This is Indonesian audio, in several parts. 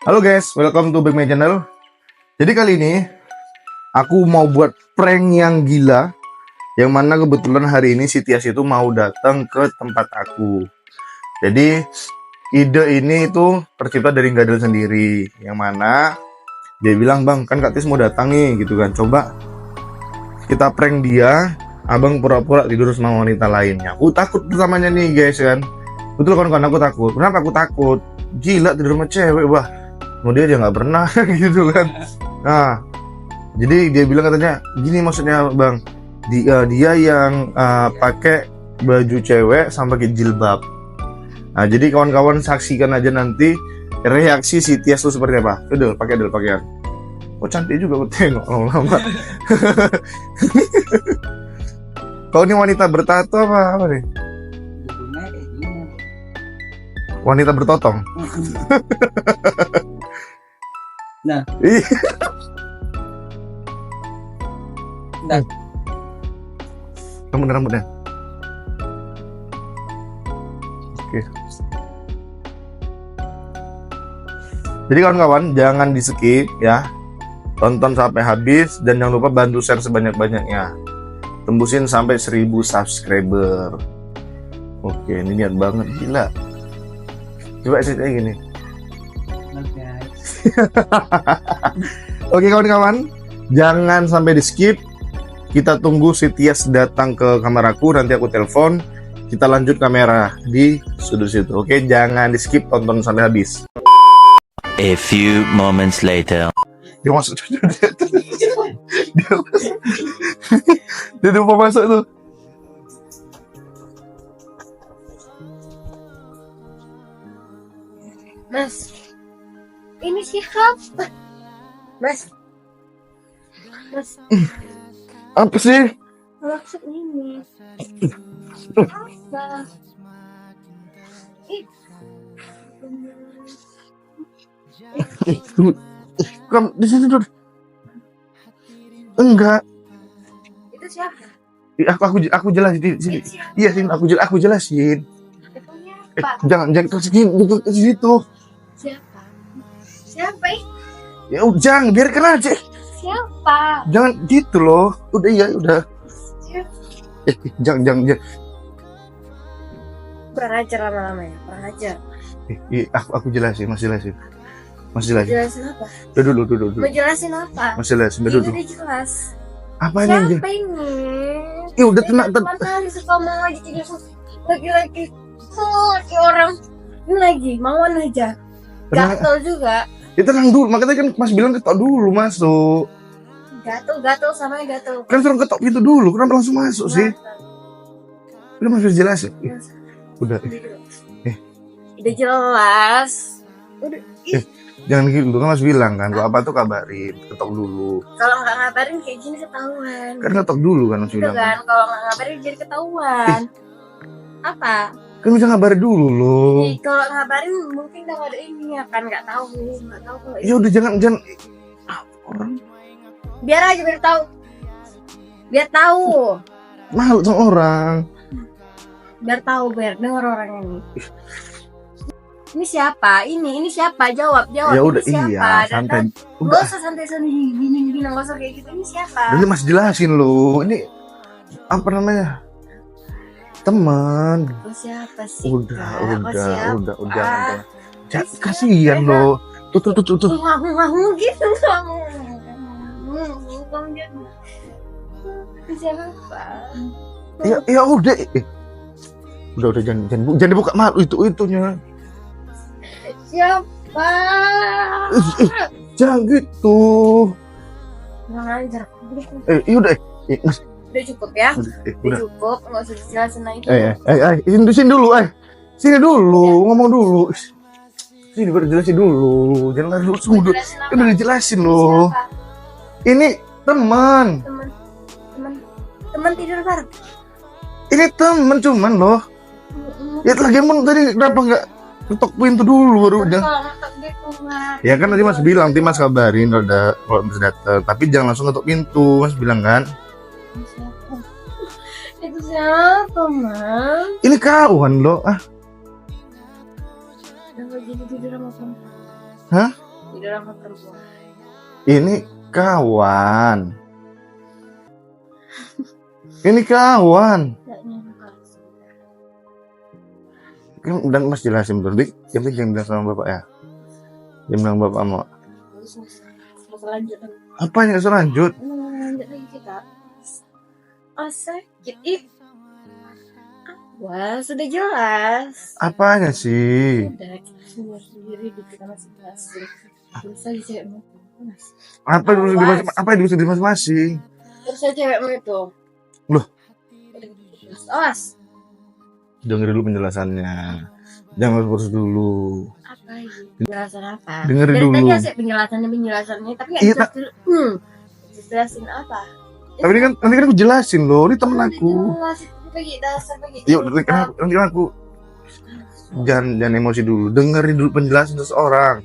Halo guys, welcome to Big My Channel. Jadi kali ini aku mau buat prank yang gila, yang mana kebetulan hari ini si Tias itu mau datang ke tempat aku. Jadi ide ini itu tercipta dari Gadel sendiri, yang mana dia bilang, "Bang, kan Kak Tis mau datang nih," gitu kan. Coba kita prank dia, abang pura-pura tidur sama wanita lainnya. Aku takut pertamanya nih guys kan. Betul kan aku takut. Kenapa aku takut? Gila tidur sama cewek, wah. Mau dia aja nggak pernah gitu kan. Nah, jadi dia bilang katanya gini, maksudnya bang, dia yang pakai baju cewek sama pakai jilbab. Nah, jadi kawan-kawan saksikan aja nanti reaksi si Tias tuh seperti apa. Udah pakai pakaian. Oh cantik juga aku tengok lama-lama. Kau ini wanita bertato apa nih? Wanita bertotong. Nah. Nah. Rambutnya. Oke. Jadi kawan-kawan jangan di skip ya. Tonton sampai habis dan jangan lupa bantu share sebanyak-banyaknya. Tembusin sampai 1000 subscriber. Oke, ini niat banget gila. Coba sih kayak gini. Oke kawan-kawan, jangan sampai di skip. Kita tunggu si Tias datang ke kamar aku, nanti aku telepon. Kita lanjut kamera di sudut situ. Oke, jangan di skip, tonton sampai habis. A few moments later. Dia masuk. Dia tuh mau masuk tuh. Mas, ini siapa? Mas, Apa sih? maksud ini apa? Kamu di sini dulu. Enggak. Itu siapa? Aku jelasin di sini. Iya sini aku jelasin. Itunya apa? Jangan terus duduk di situ. Siapa? Siapa? Ya udah, jangan biarkan aja. Siapa? Jangan gitu loh. Udah ya, udah. Siapa? Jangan. Kurang ajar lama-lama ya, kurang ajar. Aku jelasin, masih jelasin. Jelasin apa? Udah dulu. Mau jelasin apa? Masih jelasin, udah Ini dulu. udah jelas. Apa ini? Siapa ini? Ya udah tenang. Kali suka mau aja jadi laki-laki. Laki orang. Ini lagi, mauan aja. Gatel juga. Ya tenang dulu, makanya kan Mas bilang ketok dulu masuk. Gatel sama gatel. Kan suruh ketok pintu dulu, kenapa langsung masuk sih? Udah Mas jelasin. Udah. Udah jelas. Udah. Jangan gitu kan Mas bilang kan, kalau apa tuh kabarin, ketok dulu. Kalau nggak ngabarin kayak gini ketahuan. Kan ketok dulu kan Mas Gitu bilang. kan, kalau nggak ngabarin jadi ketahuan. Apa? Kan bisa ngabarin dulu loh. Kalau ngabarin mungkin nggak ada ini ya kan, nggak tahu kalau Ya udah jangan orang biar aja biar tahu malu sama orang. biar denger orang ini. Ini siapa? Ini siapa? Jawab. Ya udah Ini siapa? iya, santai. Gak Udah. usah santai gini, gak usah kayak gitu. Ini siapa? Ini Mas jelasin loh. Ini apa namanya? Teman. Kau siapa sih? Udah. Kasihan loh. Tuh. Ngamu gitu kamu. Siapa? Ya udah. Udah jangan dibuka malu itunya. Siapa? Jangan gitu. Nggak ngajar. Udah. Mas. Udah cukup ya? Udah. Cukup, nggak usah dijelasin lagi. Sini dulu, Sini dulu, ngomong dulu. Sini baru jelasin dulu. Jangan langsung sudut. Kan udah dijelasin loh. Siapa? Ini teman Tidur bareng. Ini teman cuman loh. Ya lagi emang tadi kenapa nggak ketok pintu dulu baru udah. Kalau ngetok dia keluar. Ya kan tadi Mas bilang, nanti Mas kabarin kalau Mas datang. Tapi jangan langsung ketok pintu, Mas bilang kan. Itu siapa, Mam? Ini kawan lo. Udah gak jadi tidur sama kamu. Hah? tidur sama perempuan. Ini kawan. Ini kawan. Nggak nyangka sebenarnya. Kan udah Mas jelasin dulu, Dik. Yang penting jangan bilang sama bapak ya. Jangan bilang bapak mau. Terus mas lanjut. Apa yang nggak selanjut? Lanjut lagi kita. Oh sakit. Ih. Wah sudah jelas. Apanya sih? Udah kita sendiri di kita masing-masing. Terus aja cewekmu itu. Mas. Apa yang bisa di masing-masing? Terus aja cewekmu itu. Loh? Awas. Dengerin dulu penjelasannya. Jangan terus dulu. Apa ini? Penjelasan apa? Dengerin Dari dulu. tadi asik penjelasannya, tapi nggak Iya, jelas dulu. Jelasin apa? Tapi ini kan nanti kan aku jelasin loh. Ini temen aku. Jelas, bagi dasar bagi. Yuk, nanti kan aku. Jangan emosi dulu. Dengerin dulu penjelasan seseorang.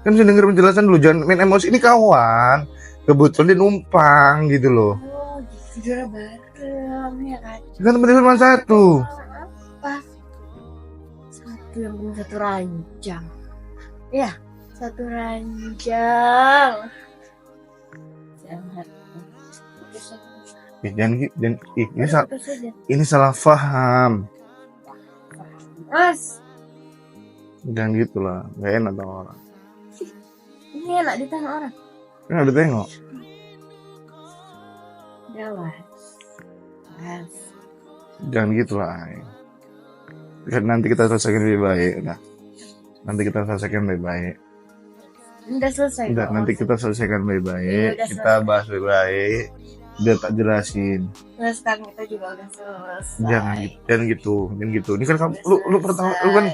Kan bisa dengerin penjelasan dulu. Jangan main emosi. Ini kawan. Kebetulan dia numpang gitu loh. Oh, tidur bareng ya kan? Kan temen dia cuma satu. Apa? Satu yang punya satu ranjang. Ya, satu ranjang. Jangan. Ini salah paham. Mas, Jangan gitulah. Gak enak sama orang. ini enak ditanya orang. Kan ada tengok. Jelas. Mas. Jangan gitulah. Kan nanti kita selesaikan lebih baik. Nah. Nanti kita selesaikan lebih baik. Udah selesai. Udah, kok, nanti Mas. kita selesaikan lebih baik. Udah Kita bahas lebih baik. Biar tak jelasin. Terus sekarang kita juga udah selesai. Jangan gitu. Ini kan kamu, lu pertama, lu kan.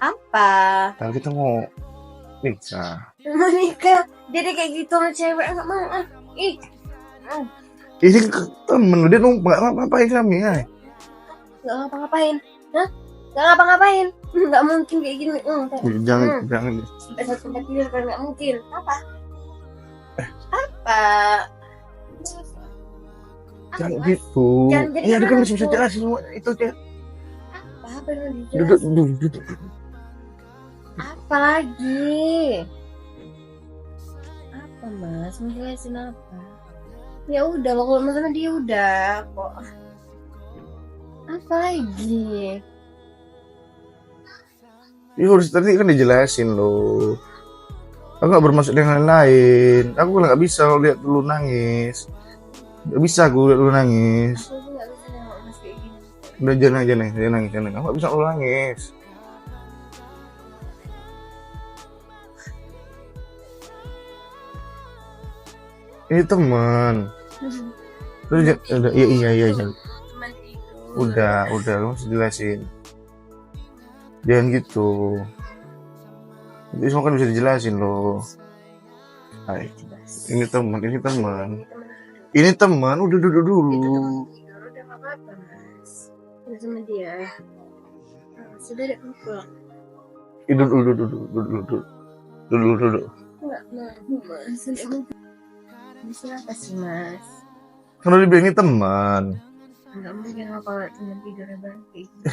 Apa? Kalau kita mau nikah. Mau nikah? Jadi kayak gitu sama cewek nggak mau ah. Ih. Ini temen lu, dia numpang. Ngapain kami ya? Nggak ngapa-ngapain. Hah? Nggak ngapa-ngapain. Nggak mungkin kayak gini. Jangan. Sampai satu tempat tidur kan nggak mungkin. Apa? Apa? Jangan Apa? gitu. Jangan jadi Iya, dia kan anak masih bisa tuh. jelasin semua itu dia. Apa yang dijelasin? Duduk. Apa lagi? Apa mas? Mau jelasin apa? Ya udah loh, kalau masalah dia udah kok. Apa lagi? Ya harus tadi kan dijelasin loh. Aku gak bermaksud dengan lain. Aku nggak bisa lihat dulu nangis. Gak bisa aku lihat dulu nangis. Aku tuh nggak bisa nengok mas kayak gini. Udah jangan nangis. Aku gak bisa lu nangis. Ini teman. Udah, iya. Cuman tidur. Udah, lu harus jelasin. Jangan gitu. Nanti semua kan bisa dijelasin loh. Hai, ini teman. Ini teman, udah duduk dulu. Tidur udah nggak apa-apa mas. Udah sama dia. Sudah deh pulang. Duduk. Nggak mau mas. Sudah mau. Bisa apa sih mas? Kan udah dibilang ini teman. Nggak mungkin apa kalau cuma tidurnya bareng kayak gitu.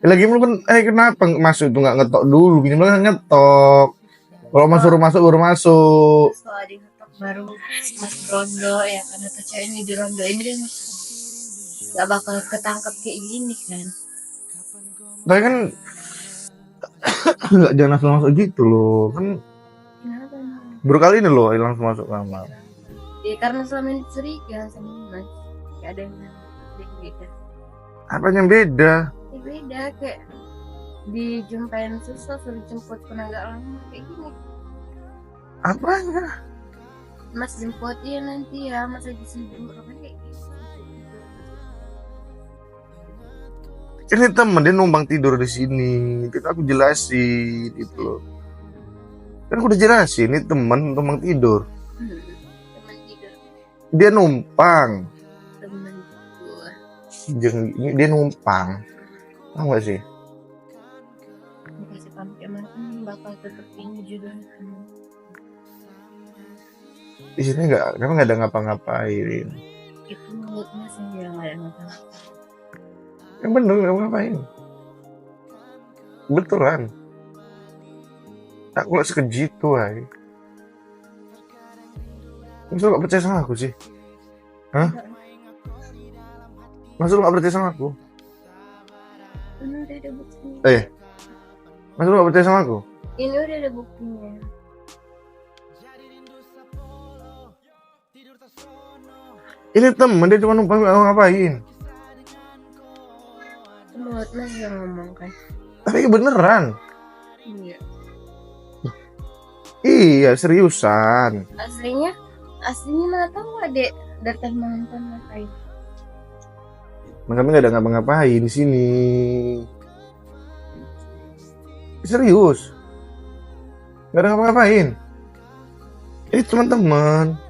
Lagi lu kan, kenapa masuk itu nggak ngetok dulu? Minimal kan ngetok. Kalau masuk baru masuk. Kalau ada yang ngetok baru mas rondo ya kan atau cewek ini di rondo ini dia nggak bakal ketangkep kayak gini kan. Tapi kan nggak jangan langsung masuk gitu loh. Kan Kenapa? baru kali ini loh langsung masuk kamar. Ya karena selama ini curiga sama mas. Gak ada yang beda. Apa yang beda? Ya beda kayak dijumpain susah suruh jemput pun agak lama kayak gini. Apanya? Mas jemput dia nanti ya mas lagi sibuk apa kayak gitu. Ini temen dia numpang tidur di sini. Itu aku jelasin gitu loh. Kan aku udah jelasin ini temen numpang tidur. Teman tidur Dia numpang. teman gua. Ini dia numpang. Tahu gak sih? Dikasih pamit emang bakal tetap ini judulnya. Di sini nggak ada ngapa-ngapain. Itu mulut mas yang bilang gak ada masalah. Yang bener nggak ngapain. Betulan. Aku gak sekeji itu, ay. Masa lu gak percaya sama aku sih? Hah? Masa lu gak percaya sama aku? Ini udah ada buktinya. Masa lu gak percaya sama aku? Ini udah ada buktinya. Ini temen, dia cuma numpang ngapain? Mulut Mas yang ngomong kan. Tapi beneran. Iya. Iya, seriusan. Aslinya mana tahu adek datang nonton ngapain. Kami gak ada ngapa-ngapain di sini. Serius. Gak ada ngapa-ngapain. Ini teman-teman.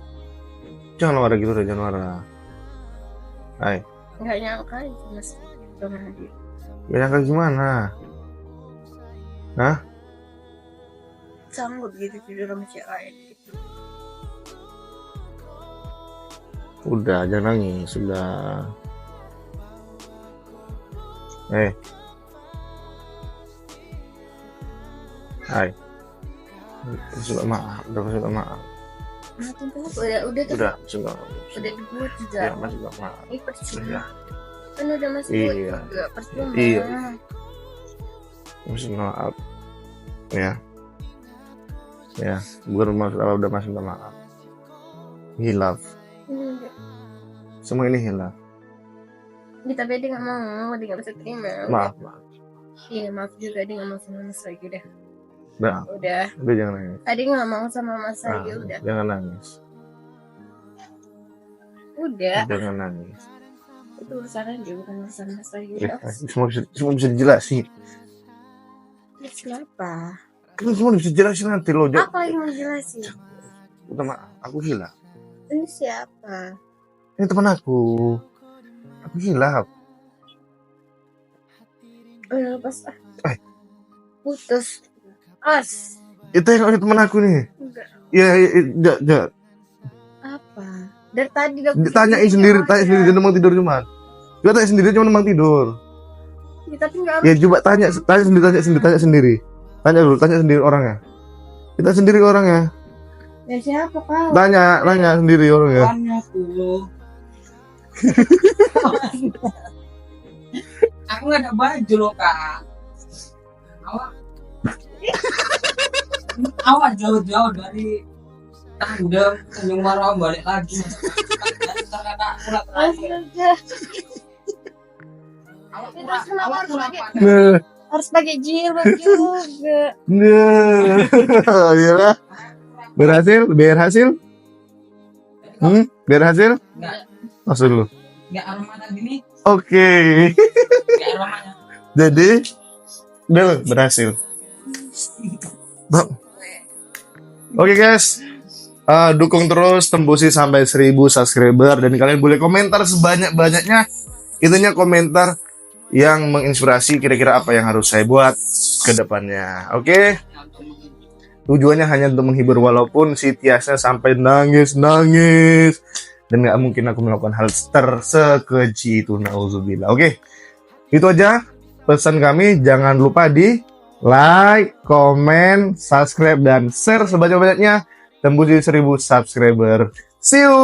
Jangan marah gitu, jangan marah. Hai. Nggak nyangka aja Mas sama dia. Gak nyangka gimana? Hah? Sanggup gitu tidur sama cewek lain gitu. Udah, jangan nangis, sudah. Hai. Sudah maaf, udah maaf. Maafin kenapa? Udah tuh. Sudah. Udah dibuat juga. Ya, masih gak maaf. Ini percuma. Iya. Kan udah Mas buat Iya. juga percuma. Iya. Masih maaf. Ya, bukan maksud apa, udah masih minta maaf. Hilaf. Enggak. Semua ini hilaf. Tapi dia nggak mau, dia nggak bisa terima. Maaf. Iya maaf juga dia nggak mau sama Mas lagi udah. Udah jangan nangis. Tadi nggak mau sama Mas lagi udah. Jangan nangis. Udah. Jangan nangis. Itu urusan dia bukan urusan Mas lagi Ya, udah. semua bisa dijelasin. Terus kenapa? Itu semua bisa dijelasin nanti loh. Apa yang mau jelasin? Udah maaf, aku hilaf. Ini siapa? Ini teman aku. Aku hilaf. Udah lepas ah. Putus. Itu yang teman aku nih. Enggak. Ya. Apa? Dari tadi udah Tanyain sendiri, dia numpang tidur cuman. Dia tanya sendiri cuma numpang tidur. Ya, tapi nggak Ya coba tanya sendiri. Tanya sendiri orangnya. Kita sendiri orangnya. ya siapa kau? Tanya sendiri orangnya. Kawannya tuh. Aku nggak ada baju loh kak. Awak jauh-jauh dari Tanjung Marau balik lagi. Ternyata kurang terakhir. Awak kurang pakai. Harus pakai jilbab juga. Iyalah. Berhasil? Berhasil? Nggak, Maksud lu? nggak aromanya gini. Oke. Nggak aromanya. Jadi udah berhasil. Oke guys, dukung terus tembusi sampai 1000 subscriber dan kalian boleh komentar sebanyak-banyaknya. Intinya komentar yang menginspirasi kira-kira apa yang harus saya buat ke depannya. Oke? Tujuannya hanya untuk menghibur walaupun si Tiasnya sampai nangis dan nggak mungkin aku melakukan hal tersekeji itu, nauzubillah. Oke? Itu aja pesan kami. Jangan lupa di like, komen, subscribe, dan share sebanyak-banyaknya. Tembus di 1000 subscriber. See you!